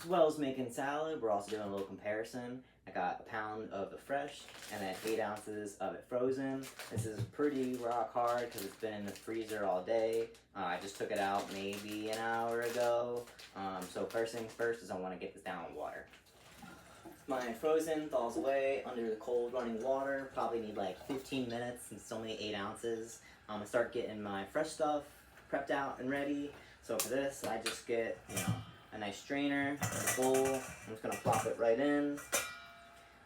As well as making salad, we're also doing a little comparison. I got a pound of the fresh and then 8 ounces of it frozen. This is pretty rock hard because it's been in the freezer all day. I just took it out maybe an hour ago. So first things first is I want to get this down with water. My frozen thaws away under the cold running water. Probably need like 15 minutes and it's only 8 ounces. I'm gonna start getting my fresh stuff prepped out and ready. So for this, I just get, a nice strainer, a bowl. I'm just gonna plop it right in.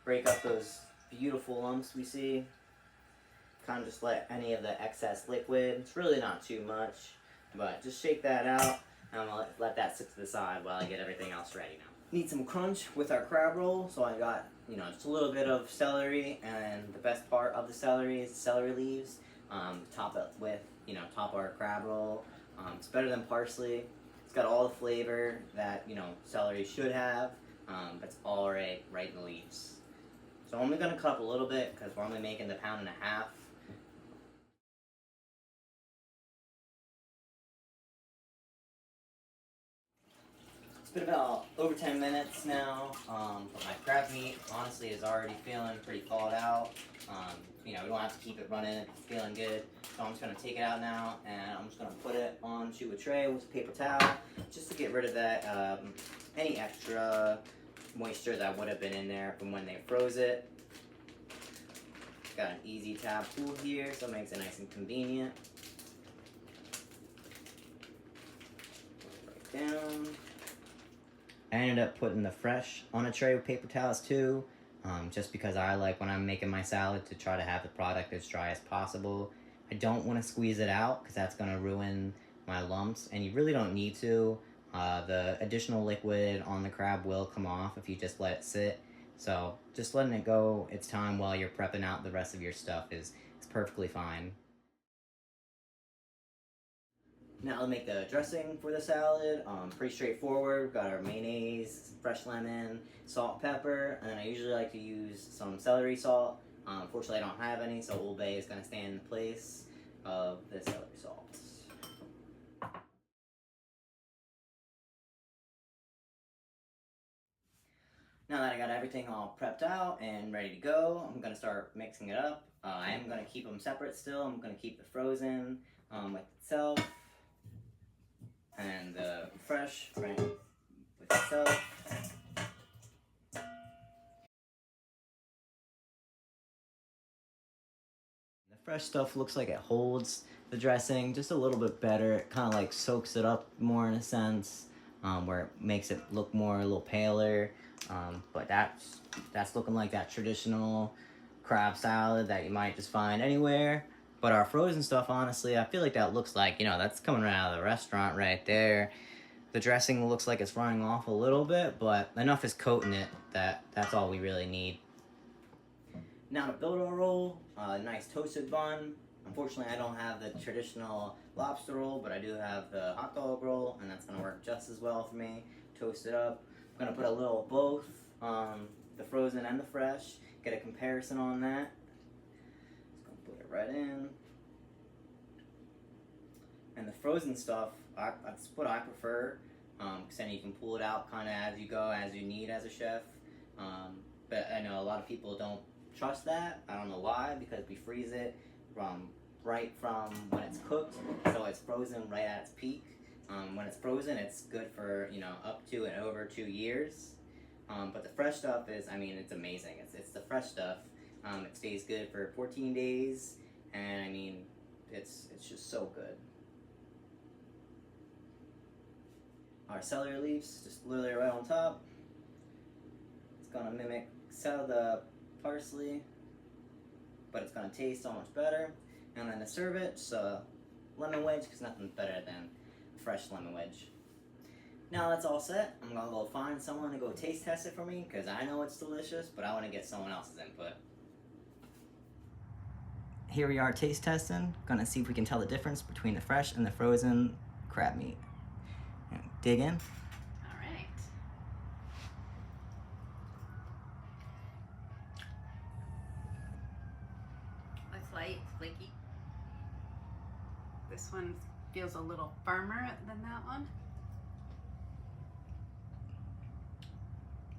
Break up those beautiful lumps we see. Kind of just let any of the excess liquid, it's really not too much, but just shake that out and I'm gonna let that sit to the side while I get everything else ready now. Need some crunch with our crab roll, so I got, just a little bit of celery, and the best part of the celery is the celery leaves. Top it with, top our crab roll. It's better than parsley. It's got all the flavor that, celery should have, but it's all right in the leaves. So I'm only gonna cut up a little bit because we're only making the 1.5 pounds. It's been about over 10 minutes now, but my crab meat honestly is already feeling pretty thawed out. We don't have to keep it running, it's feeling good. So I'm just gonna take it out now and I'm just gonna put it onto a tray with a paper towel just to get rid of that, any extra moisture that would have been in there from when they froze it. Got an easy tab tool here, so it makes it nice and convenient. Right down. I ended up putting the fresh on a tray with paper towels too, just because I like when I'm making my salad to try to have the product as dry as possible. I don't want to squeeze it out because that's going to ruin my lumps, and you really don't need to. The additional liquid on the crab will come off if you just let it sit. So just letting it go its time while you're prepping out the rest of your stuff is perfectly fine. Now to make the dressing for the salad, pretty straightforward. We've got our mayonnaise, fresh lemon, salt, pepper, and then I usually like to use some celery salt. Unfortunately, I don't have any, so Old Bay is going to stand in place of the celery salt. Now that I got everything all prepped out and ready to go, I'm going to start mixing it up. I am going to keep them separate still. I'm going to keep the frozen with itself, and the fresh right with itself. The fresh stuff looks like it holds the dressing just a little bit better. It kind of like soaks it up more in a sense, where it makes it look more a little paler. But that's looking like that traditional crab salad that you might just find anywhere. But our frozen stuff, honestly, I feel like that looks like, that's coming right out of the restaurant right there. The dressing looks like it's running off a little bit, but enough is coating it that's all we really need. Now to build our roll, a nice toasted bun. Unfortunately, I don't have the traditional lobster roll, but I do have the hot dog roll, and that's gonna work just as well for me. Toast it up. I'm gonna put a little of both, the frozen and the fresh. Get a comparison on that. Just gonna put it right in. And the frozen stuff, that's what I prefer, because then you can pull it out kind of as you go, as you need as a chef. But I know a lot of people don't trust that. I don't know why, because we freeze it right from when it's cooked, so it's frozen right at its peak. When it's frozen, it's good for up to and over 2 years. But the fresh stuff is, it's amazing. It's the fresh stuff. It stays good for 14 days, and it's just so good. Our celery leaves just literally right on top. It's gonna mimic the parsley, but it's gonna taste so much better. And then to serve it, just a lemon wedge, because nothing's better than a fresh lemon wedge. Now that's all set, I'm gonna go find someone to go taste test it for me, because I know it's delicious, but I want to get someone else's input. Here we are taste testing. Gonna see if we can tell the difference between the fresh and the frozen crab meat. Dig in. All right. Looks light, flaky. This one feels a little firmer than that one.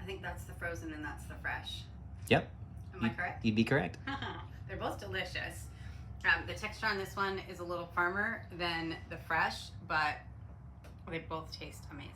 I think that's the frozen and that's the fresh. Yep. Am I correct? You'd be correct. They're both delicious. The texture on this one is a little firmer than the fresh, but they both taste amazing.